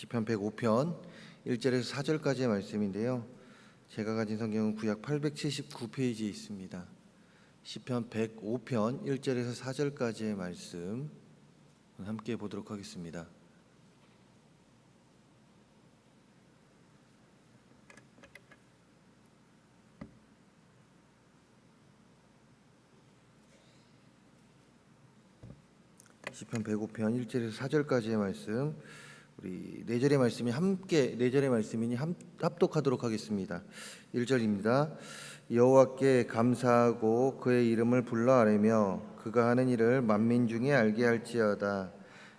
시편 105편 1절에서 4절까지의 말씀인데요. 제가 가진 성경은 구약 879페이지에 있습니다. 시편 105편 1절에서 4절까지의 말씀 함께 보도록 하겠습니다. 시편 105편 1절에서 4절까지의 말씀, 우리 4절의 말씀이 함께 4절의 말씀이니 합독하도록 하겠습니다. 1절입니다. 여호와께 감사하고 그의 이름을 불러 아뢰며 그가 하는 일을 만민 중에 알게 할지어다.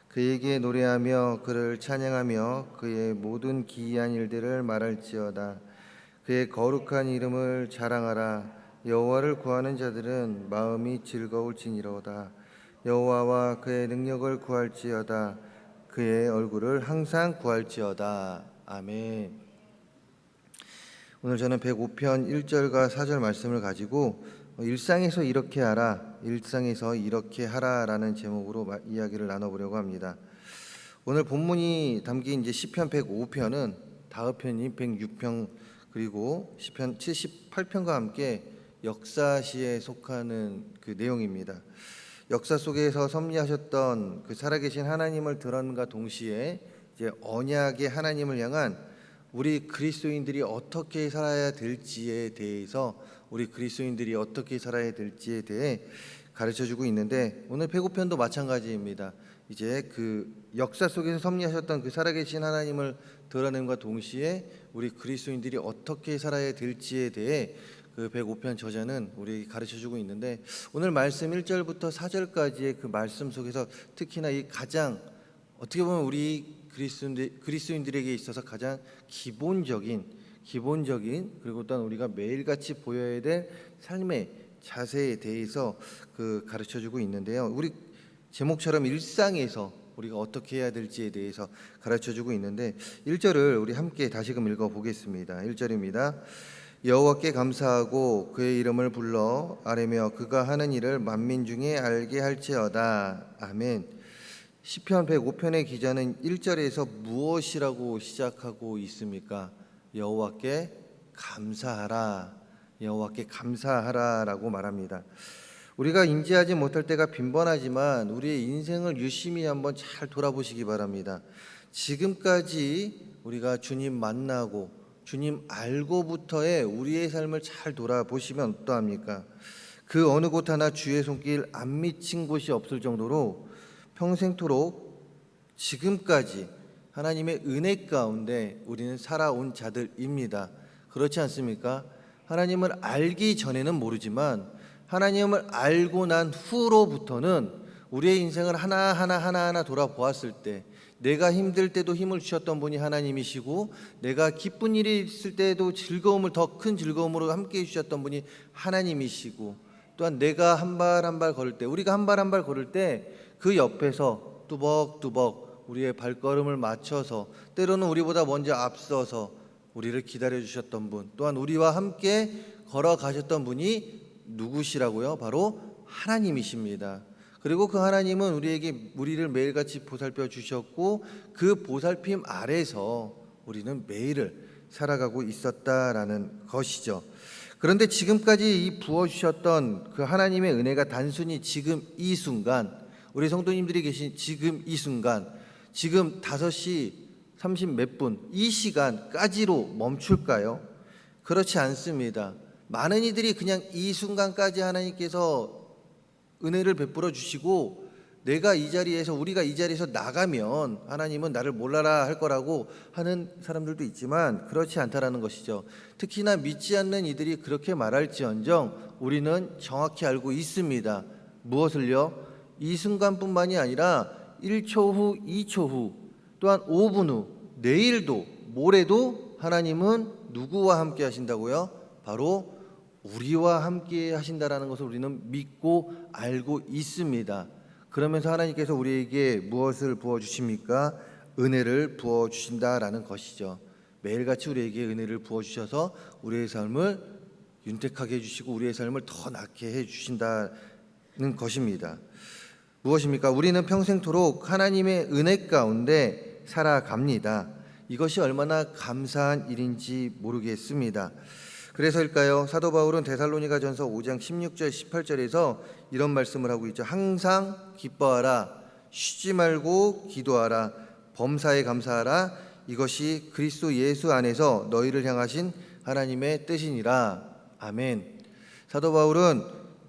그에게 노래하며 그를 찬양하며 그의 모든 기이한 일들을 말할지어다. 그의 거룩한 이름을 자랑하라. 여호와를 구하는 자들은 마음이 즐거울지니로다. 여호와와 그의 능력을 구할지어다. 그의 얼굴을 항상 구할지어다. 아멘. 오늘 저는 105편 1절과 4절 말씀을 가지고 일상에서 이렇게 하라, 일상에서 이렇게 하라라는 제목으로 이야기를 나눠보려고 합니다. 오늘 본문이 담긴 이제 시편 105편은 다음편이 106편 그리고 시편 78편과 함께 역사시에 속하는 그 내용입니다. 역사 속에서 섭리하셨던 그 살아계신 하나님을 드러낸과 동시에 이제 언약의 하나님을 향한 우리 그리스도인들이 어떻게 살아야 될지에 대해서 우리 그리스도인들이 어떻게 살아야 될지에 대해 가르쳐주고 있는데 오늘 105편도 마찬가지입니다. 이제 그 역사 속에서 섭리하셨던 그 살아계신 하나님을 드러낸과 동시에 우리 그리스도인들이 어떻게 살아야 될지에 대해 그 105편 저자는 우리에게 가르쳐주고 있는데 오늘 말씀 1절부터 4절까지의 그 말씀 속에서 특히나 이 가장 어떻게 보면 우리 그리스도인들에게 있어서 가장 기본적인 그리고 또한 우리가 매일같이 보여야 될 삶의 자세에 대해서 그 가르쳐주고 있는데요. 우리 제목처럼 일상에서 우리가 어떻게 해야 될지에 대해서 가르쳐주고 있는데 1절을 우리 함께 다시금 읽어보겠습니다. 1절입니다. 여호와께 감사하고 그의 이름을 불러 아뢰며 그가 하는 일을 만민 중에 알게 할지어다. 아멘. 시편 105편의 기자는 1절에서 무엇이라고 시작하고 있습니까? 여호와께 감사하라. 여호와께 감사하라라고 말합니다. 우리가 인지하지 못할 때가 빈번하지만 우리의 인생을 유심히 한번 잘 돌아보시기 바랍니다. 지금까지 우리가 주님 만나고 주님 알고부터의 우리의 삶을 잘 돌아보시면 어떠합니까? 그 어느 곳 하나 주의 손길 안 미친 곳이 없을 정도로 평생토록 지금까지 하나님의 은혜 가운데 우리는 살아온 자들입니다. 그렇지 않습니까? 하나님을 알기 전에는 모르지만 하나님을 알고 난 후로부터는 우리의 인생을 하나하나 돌아보았을 때 내가 힘들 때도 힘을 주셨던 분이 하나님이시고 내가 기쁜 일이 있을 때도 즐거움을 더 큰 즐거움으로 함께 해주셨던 분이 하나님이시고 또한 내가 한 발 한 발 걸을 때 우리가 한 발 한 발 걸을 때 그 옆에서 뚜벅뚜벅 우리의 발걸음을 맞춰서 때로는 우리보다 먼저 앞서서 우리를 기다려 주셨던 분 또한 우리와 함께 걸어가셨던 분이 누구시라고요? 바로 하나님이십니다. 그리고 그 하나님은 우리를 매일같이 보살펴 주셨고 그 보살핌 아래서 우리는 매일을 살아가고 있었다라는 것이죠. 그런데 지금까지 이 부어주셨던 그 하나님의 은혜가 단순히 지금 이 순간 우리 성도님들이 계신 지금 이 순간 지금 5시 30 몇 분 이 시간까지로 멈출까요? 그렇지 않습니다. 많은 이들이 그냥 이 순간까지 하나님께서 은혜를 베풀어 주시고 우리가 이 자리에서 나가면 하나님은 나를 몰라라 할 거라고 하는 사람들도 있지만 그렇지 않다라는 것이죠. 특히나 믿지 않는 이들이 그렇게 말할지언정 우리는 정확히 알고 있습니다. 무엇을요? 이 순간뿐만이 아니라 1초 후, 2초 후, 또한 5분 후, 내일도 모레도 하나님은 누구와 함께 하신다고요? 바로 우리와 함께 하신다라는 것을 우리는 믿고 알고 있습니다. 그러면서 하나님께서 우리에게 무엇을 부어주십니까? 은혜를 부어주신다라는 것이죠. 매일같이 우리에게 은혜를 부어주셔서 우리의 삶을 윤택하게 해주시고 우리의 삶을 더 낫게 해주신다는 것입니다. 무엇입니까? 우리는 평생토록 하나님의 은혜 가운데 살아갑니다. 이것이 얼마나 감사한 일인지 모르겠습니다. 그래서일까요? 사도 바울은 데살로니가전서 5장 16절 18절에서 이런 말씀을 하고 있죠. 항상 기뻐하라, 쉬지 말고 기도하라, 범사에 감사하라. 이것이 그리스도 예수 안에서 너희를 향하신 하나님의 뜻이니라. 아멘. 사도 바울은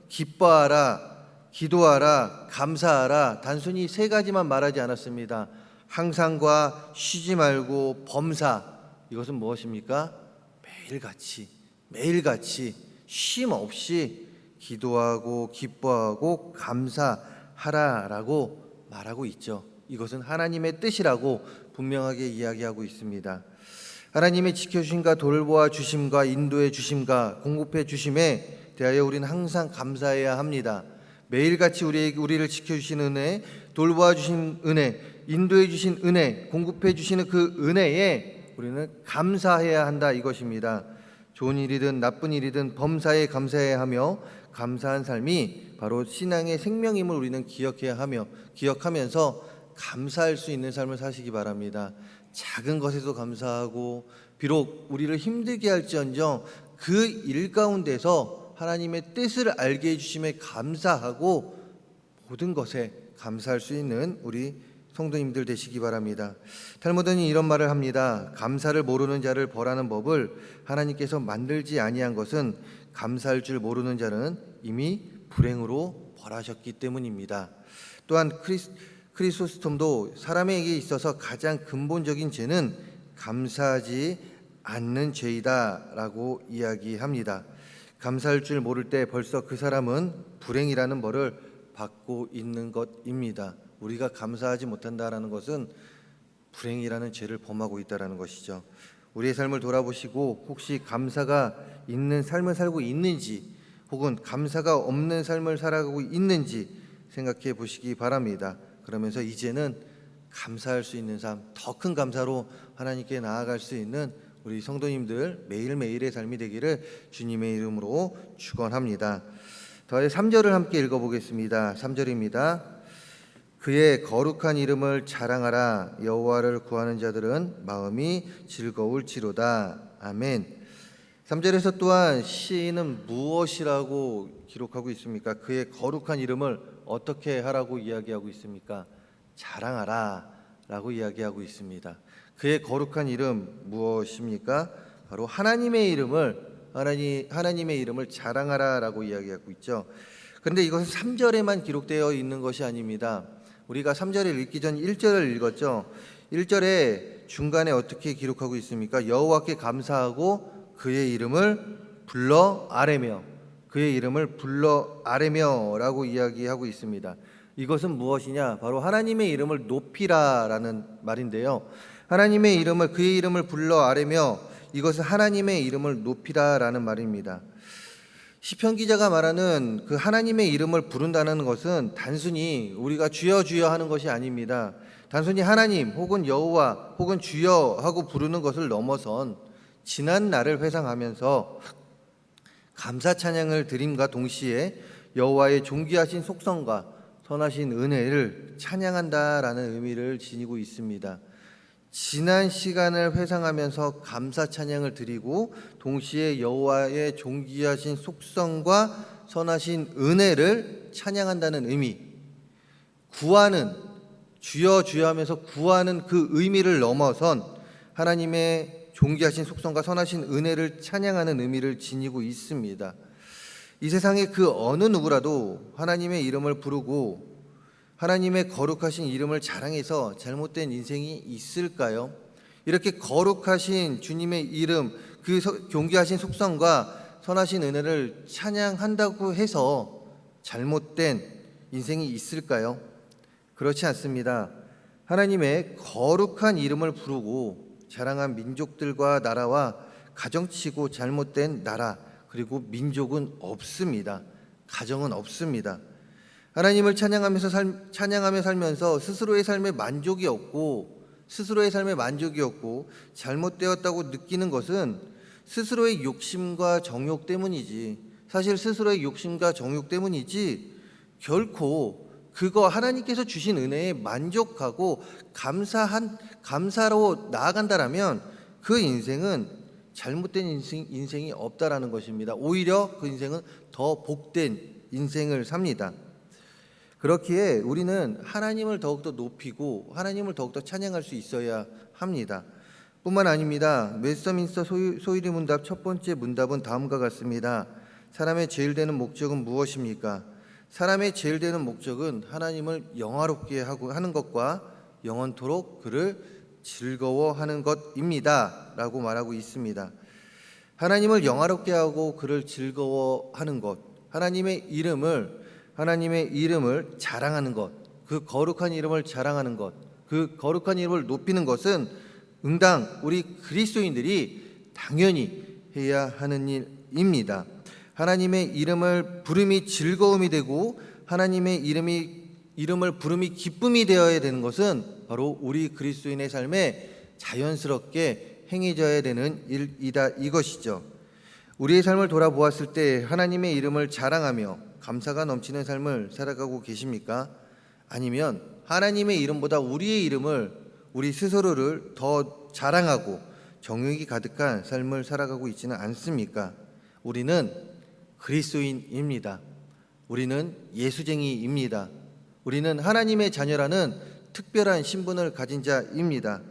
기뻐하라, 기도하라, 감사하라, 단순히 세 가지만 말하지 않았습니다. 항상과 쉬지 말고 범사, 이것은 무엇입니까? 매일같이 쉼 없이 기도하고 기뻐하고 감사하라라고 말하고 있죠. 이것은 하나님의 뜻이라고 분명하게 이야기하고 있습니다. 하나님의 지켜주심과 돌보아 주심과 인도해 주심과 공급해 주심에 대하여 우리는 항상 감사해야 합니다. 매일같이 우리를 지켜주신 은혜, 돌보아 주신 은혜, 인도해 주신 은혜, 공급해 주시는 그 은혜에 우리는 감사해야 한다, 이것입니다. 좋은 일이든 나쁜 일이든 범사에 감사해야 하며, 감사한 삶이 바로 신앙의 생명임을 우리는 기억하면서 감사할 수 있는 삶을 사시기 바랍니다. 작은 것에도 감사하고, 비록 우리를 힘들게 할지언정 그 일 가운데서 하나님의 뜻을 알게 해주심에 감사하고, 모든 것에 감사할 수 있는 우리 성도님들 되시기 바랍니다. 탈무드는 이런 말을 합니다. 감사를 모르는 자를 벌하는 법을 하나님께서 만들지 아니한 것은 감사할 줄 모르는 자는 이미 불행으로 벌하셨기 때문입니다. 또한 크리소스톰도 사람에게 있어서 가장 근본적인 죄는 감사하지 않는 죄이다라고 이야기합니다. 감사할 줄 모를 때 벌써 그 사람은 불행이라는 벌을 받고 있는 것입니다. 우리가 감사하지 못한다라는 것은 불행이라는 죄를 범하고 있다라는 것이죠. 우리의 삶을 돌아보시고 혹시 감사가 있는 삶을 살고 있는지, 혹은 감사가 없는 삶을 살아가고 있는지 생각해 보시기 바랍니다. 그러면서 이제는 감사할 수 있는 삶, 더 큰 감사로 하나님께 나아갈 수 있는 우리 성도님들 매일매일의 삶이 되기를 주님의 이름으로 축원합니다. 더해 3절을 함께 읽어보겠습니다. 3절입니다. 그의 거룩한 이름을 자랑하라. 여호와를 구하는 자들은 마음이 즐거울지로다. 아멘. 3절에서 또한 시인은 무엇이라고 기록하고 있습니까? 그의 거룩한 이름을 어떻게 하라고 이야기하고 있습니까? 자랑하라 라고 이야기하고 있습니다. 그의 거룩한 이름 무엇입니까? 바로 하나님의 이름을 자랑하라 라고 이야기하고 있죠. 그런데 이것은 3절에만 기록되어 있는 것이 아닙니다. 우리가 3절을 읽기 전 1절을 읽었죠. 1절에 중간에 어떻게 기록하고 있습니까? 여호와께 감사하고 그의 이름을 불러 아뢰며 라고 이야기하고 있습니다. 이것은 무엇이냐? 바로 하나님의 이름을 높이라라는 말인데요. 하나님의 이름을, 그의 이름을 불러 아뢰며, 이것은 하나님의 이름을 높이라라는 말입니다. 시편 기자가 말하는 그 하나님의 이름을 부른다는 것은 단순히 우리가 주여 주여 하는 것이 아닙니다. 단순히 하나님 혹은 여호와 혹은 주여 하고 부르는 것을 넘어선 지난 날을 회상하면서 감사 찬양을 드림과 동시에 여호와의 존귀하신 속성과 선하신 은혜를 찬양한다라는 의미를 지니고 있습니다. 지난 시간을 회상하면서 감사 찬양을 드리고 동시에 여호와의 존귀하신 속성과 선하신 은혜를 찬양한다는 의미, 구하는, 주여 주여 하면서 구하는 그 의미를 넘어선 하나님의 존귀하신 속성과 선하신 은혜를 찬양하는 의미를 지니고 있습니다. 이 세상의 그 어느 누구라도 하나님의 이름을 부르고 하나님의 거룩하신 이름을 자랑해서 잘못된 인생이 있을까요? 이렇게 거룩하신 주님의 이름, 그 존귀하신 속성과 선하신 은혜를 찬양한다고 해서 잘못된 인생이 있을까요? 그렇지 않습니다. 하나님의 거룩한 이름을 부르고 자랑한 민족들과 나라와 가정치고 잘못된 나라 그리고 민족은 없습니다. 가정은 없습니다. 하나님을 찬양하며 살면서 스스로의 삶에 만족이 없고 잘못되었다고 느끼는 것은 스스로의 욕심과 정욕 때문이지, 결코 그거 하나님께서 주신 은혜에 만족하고 감사로 나아간다라면 그 인생은 잘못된 인생이 없다라는 것입니다. 오히려 그 인생은 더 복된 인생을 삽니다. 그렇기에 우리는 하나님을 더욱더 높이고 하나님을 더욱더 찬양할 수 있어야 합니다. 뿐만 아닙니다. 웨스터민스터 소위리 문답 첫 번째 문답은 다음과 같습니다. 사람의 제일 되는 목적은 무엇입니까? 사람의 제일 되는 목적은 하나님을 영화롭게 하는 것과 영원토록 그를 즐거워하는 것입니다 라고 말하고 있습니다. 하나님을 영화롭게 하고 그를 즐거워하는 것, 하나님의 이름을 자랑하는 것, 그 거룩한 이름을 자랑하는 것, 그 거룩한 이름을 높이는 것은 응당 우리 그리스도인들이 당연히 해야 하는 일입니다. 하나님의 이름을 부름이 즐거움이 되고 하나님의 이름을 부름이 기쁨이 되어야 되는 것은 바로 우리 그리스도인의 삶에 자연스럽게 행해져야 되는 일이다 이것이죠. 우리의 삶을 돌아보았을 때 하나님의 이름을 자랑하며 감사가 넘치는 삶을 살아가고 계십니까? 아니면 하나님의 이름보다 우리의 이름을 우리 스스로를 더 자랑하고 정욕이 가득한 삶을 살아가고 있지는 않습니까? 우리는 그리스도인입니다. 우리는 예수쟁이입니다. 우리는 하나님의 자녀라는 특별한 신분을 가진 자입니다.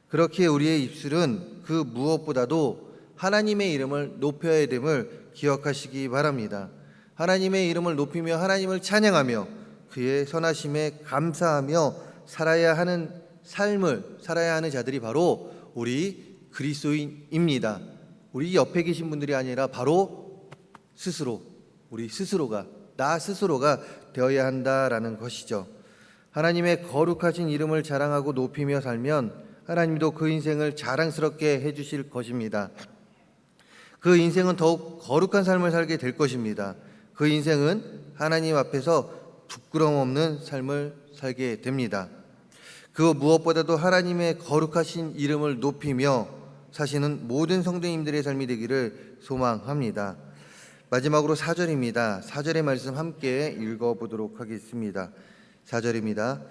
그렇기에 우리의 입술은 그 무엇보다도 하나님의 이름을 높여야 됨을 기억하시기 바랍니다. 하나님의 이름을 높이며 하나님을 찬양하며 그의 선하심에 감사하며 살아야 하는 삶을 살아야 하는 자들이 바로 우리 그리스도인입니다. 우리 옆에 계신 분들이 아니라 바로 나 스스로가 되어야 한다라는 것이죠. 하나님의 거룩하신 이름을 자랑하고 높이며 살면 하나님도 그 인생을 자랑스럽게 해주실 것입니다. 그 인생은 더욱 거룩한 삶을 살게 될 것입니다. 그 인생은 하나님 앞에서 부끄러움 없는 삶을 살게 됩니다. 그 무엇보다도 하나님의 거룩하신 이름을 높이며 사시는 모든 성도님들의 삶이 되기를 소망합니다. 마지막으로 4절입니다. 4절의 말씀 함께 읽어보도록 하겠습니다. 4절입니다.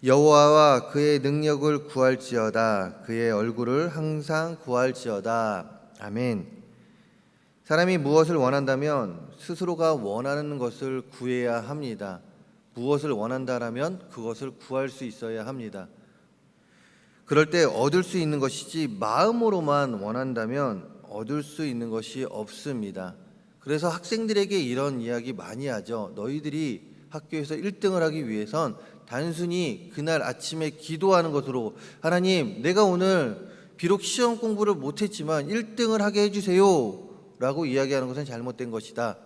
여호와와 그의 능력을 구할지어다. 그의 얼굴을 항상 구할지어다. 아멘. 사람이 무엇을 원한다면 스스로가 원하는 것을 구해야 합니다. 무엇을 원한다라면 그것을 구할 수 있어야 합니다. 그럴 때 얻을 수 있는 것이지 마음으로만 원한다면 얻을 수 있는 것이 없습니다. 그래서 학생들에게 이런 이야기 많이 하죠. 너희들이 학교에서 1등을 하기 위해선 단순히 그날 아침에 기도하는 것으로 하나님 내가 오늘 비록 시험 공부를 못했지만 1등을 하게 해주세요 라고 이야기하는 것은 잘못된 것이다.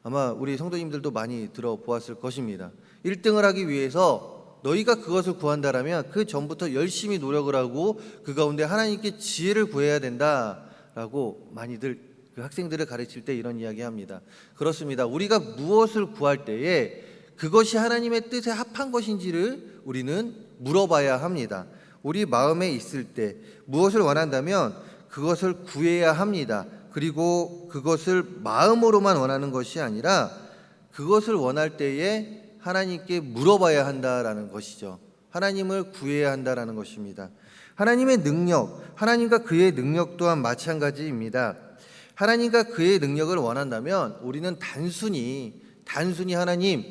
아마 우리 성도님들도 많이 들어보았을 것입니다. 1등을 하기 위해서 너희가 그것을 구한다라면 그 전부터 열심히 노력을 하고 그 가운데 하나님께 지혜를 구해야 된다라고 많이들 그 학생들을 가르칠 때 이런 이야기합니다. 그렇습니다. 우리가 무엇을 구할 때에 그것이 하나님의 뜻에 합한 것인지를 우리는 물어봐야 합니다. 우리 마음에 있을 때 무엇을 원한다면 그것을 구해야 합니다. 그리고 그것을 마음으로만 원하는 것이 아니라 그것을 원할 때에 하나님께 물어봐야 한다라는 것이죠. 하나님을 구해야 한다라는 것입니다. 하나님의 능력, 하나님과 그의 능력 또한 마찬가지입니다. 하나님과 그의 능력을 원한다면 우리는 단순히 하나님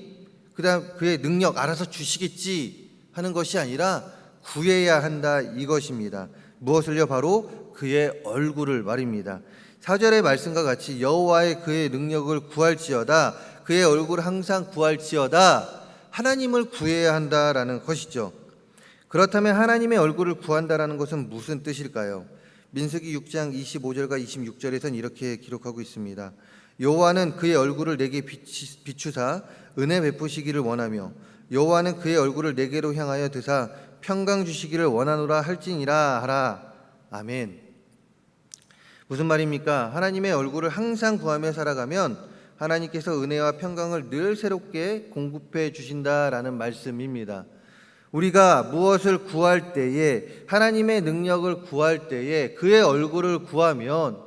그다음 그의 능력 알아서 주시겠지 하는 것이 아니라 구해야 한다 이것입니다. 무엇을요? 바로 그의 얼굴을 말입니다. 4절의 말씀과 같이 여호와의 그의 능력을 구할지어다. 그의 얼굴을 항상 구할지어다. 하나님을 구해야 한다라는 것이죠. 그렇다면 하나님의 얼굴을 구한다라는 것은 무슨 뜻일까요? 민수기 6장 25절과 26절에서는 이렇게 기록하고 있습니다. 여호와는 그의 얼굴을 내게 비추사 은혜 베푸시기를 원하며 여호와는 그의 얼굴을 내게로 향하여 드사 평강 주시기를 원하노라 할지니라 하라. 아멘. 무슨 말입니까? 하나님의 얼굴을 항상 구하며 살아가면 하나님께서 은혜와 평강을 늘 새롭게 공급해 주신다라는 말씀입니다. 우리가 무엇을 구할 때에 하나님의 능력을 구할 때에 그의 얼굴을 구하면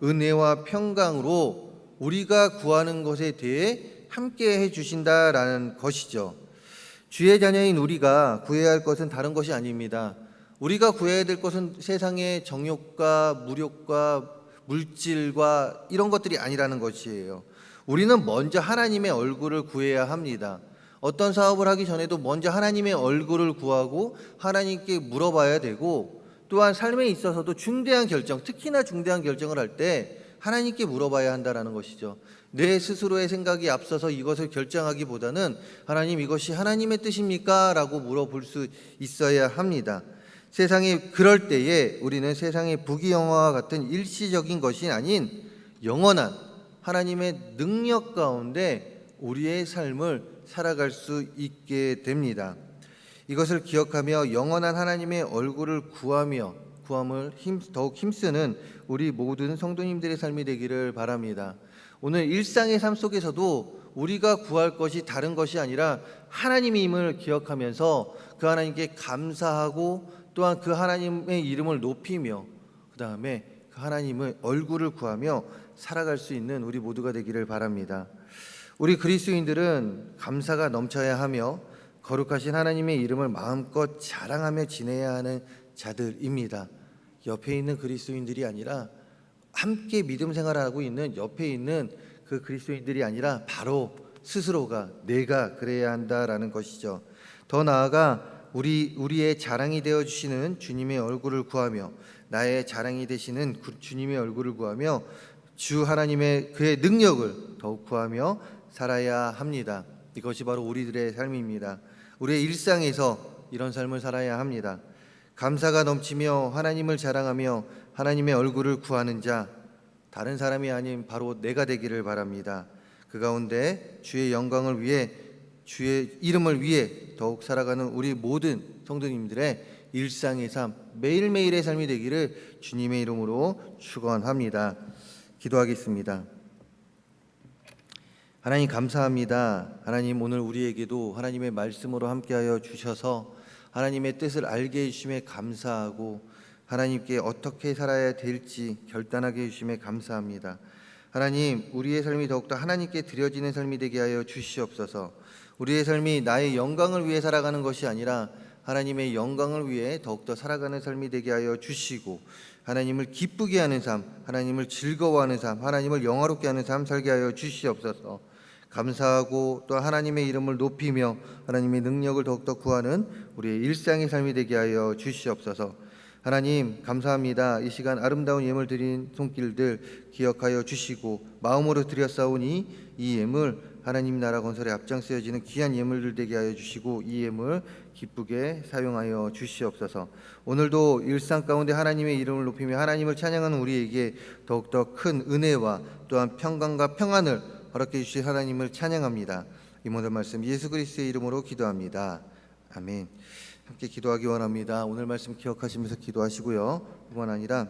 은혜와 평강으로 우리가 구하는 것에 대해 함께 해주신다라는 것이죠. 주의 자녀인 우리가 구해야 할 것은 다른 것이 아닙니다. 우리가 구해야 될 것은 세상의 정욕과 물욕과 물질과 이런 것들이 아니라는 것이에요. 우리는 먼저 하나님의 얼굴을 구해야 합니다. 어떤 사업을 하기 전에도 먼저 하나님의 얼굴을 구하고 하나님께 물어봐야 되고, 또한 삶에 있어서도 중대한 결정, 특히나 중대한 결정을 할 때 하나님께 물어봐야 한다는 것이죠. 내 스스로의 생각이 앞서서 이것을 결정하기보다는 하나님, 이것이 하나님의 뜻입니까? 라고 물어볼 수 있어야 합니다. 세상에 그럴 때에 우리는 세상의 부귀영화와 같은 일시적인 것이 아닌 영원한 하나님의 능력 가운데 우리의 삶을 살아갈 수 있게 됩니다. 이것을 기억하며 영원한 하나님의 얼굴을 구하며 구함을 더욱 힘쓰는 우리 모든 성도님들의 삶이 되기를 바랍니다. 오늘 일상의 삶 속에서도 우리가 구할 것이 다른 것이 아니라 하나님임을 기억하면서 그 하나님께 감사하고 또한 그 하나님의 이름을 높이며 그 다음에 그 하나님의 얼굴을 구하며 살아갈 수 있는 우리 모두가 되기를 바랍니다. 우리 그리스도인들은 감사가 넘쳐야 하며 거룩하신 하나님의 이름을 마음껏 자랑하며 지내야 하는 자들입니다. 옆에 있는 그리스도인들이 아니라, 함께 믿음 생활하고 있는 옆에 있는 그 그리스도인들이 아니라 바로 스스로가, 내가 그래야 한다라는 것이죠. 더 나아가 우리의 자랑이 되어 주시는 주님의 얼굴을 구하며, 나의 자랑이 되시는 주님의 얼굴을 구하며 주 하나님의 그의 능력을 더욱 구하며 살아야 합니다. 이것이 바로 우리들의 삶입니다. 우리의 일상에서 이런 삶을 살아야 합니다. 감사가 넘치며 하나님을 자랑하며 하나님의 얼굴을 구하는 자, 다른 사람이 아닌 바로 내가 되기를 바랍니다. 그 가운데 주의 영광을 위해, 주의 이름을 위해 더욱 살아가는 우리 모든 성도님들의 일상의 삶, 매일매일의 삶이 되기를 주님의 이름으로 축원합니다. 기도하겠습니다. 하나님 감사합니다. 하나님, 오늘 우리에게도 하나님의 말씀으로 함께하여 주셔서 하나님의 뜻을 알게 해주심에 감사하고, 하나님께 어떻게 살아야 될지 결단하게 해주심에 감사합니다. 하나님, 우리의 삶이 더욱더 하나님께 드려지는 삶이 되게 하여 주시옵소서. 우리의 삶이 나의 영광을 위해 살아가는 것이 아니라 하나님의 영광을 위해 더욱더 살아가는 삶이 되게 하여 주시고, 하나님을 기쁘게 하는 삶, 하나님을 즐거워하는 삶, 하나님을 영화롭게 하는 삶 살게 하여 주시옵소서. 감사하고 또 하나님의 이름을 높이며 하나님의 능력을 더욱더 구하는 우리의 일상의 삶이 되게 하여 주시옵소서. 하나님 감사합니다. 이 시간 아름다운 예물 드린 손길들 기억하여 주시고, 마음으로 드렸사오니 이 예물 하나님 나라 건설에 앞장서어지는 귀한 예물들 되게 하여 주시고, 이 예물 기쁘게 사용하여 주시옵소서. 오늘도 일상 가운데 하나님의 이름을 높이며 하나님을 찬양하는 우리에게 더욱더 큰 은혜와 또한 평강과 평안을 허락해 주실 하나님을 찬양합니다. 이 모든 말씀 예수 그리스도의 이름으로 기도합니다. 아멘. 함께 기도하기 원합니다. 오늘 말씀 기억하시면서 기도하시고요. 뿐만 아니라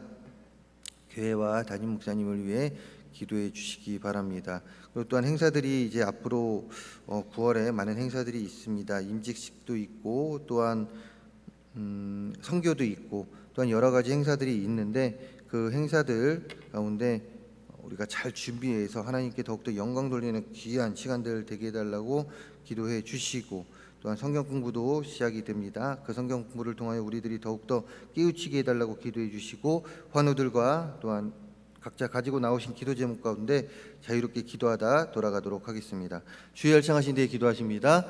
교회와 담임 목사님을 위해 기도해 주시기 바랍니다. 그리고 또한 행사들이 이제 앞으로 9월에 많은 행사들이 있습니다. 임직식도 있고 또한 선교도 있고 또한 여러 가지 행사들이 있는데, 그 행사들 가운데 우리가 잘 준비해서 하나님께 더욱더 영광 돌리는 귀한 시간들 되게 해달라고 기도해 주시고, 또한 성경 공부도 시작이 됩니다. 그 성경 공부를 통하여 우리들이 더욱더 깨우치게 해달라고 기도해 주시고, 환우들과 또한 각자 가지고 나오신 기도 제목 가운데 자유롭게 기도하다 돌아가도록 하겠습니다. 주의 열창하신 데에 기도하십니다.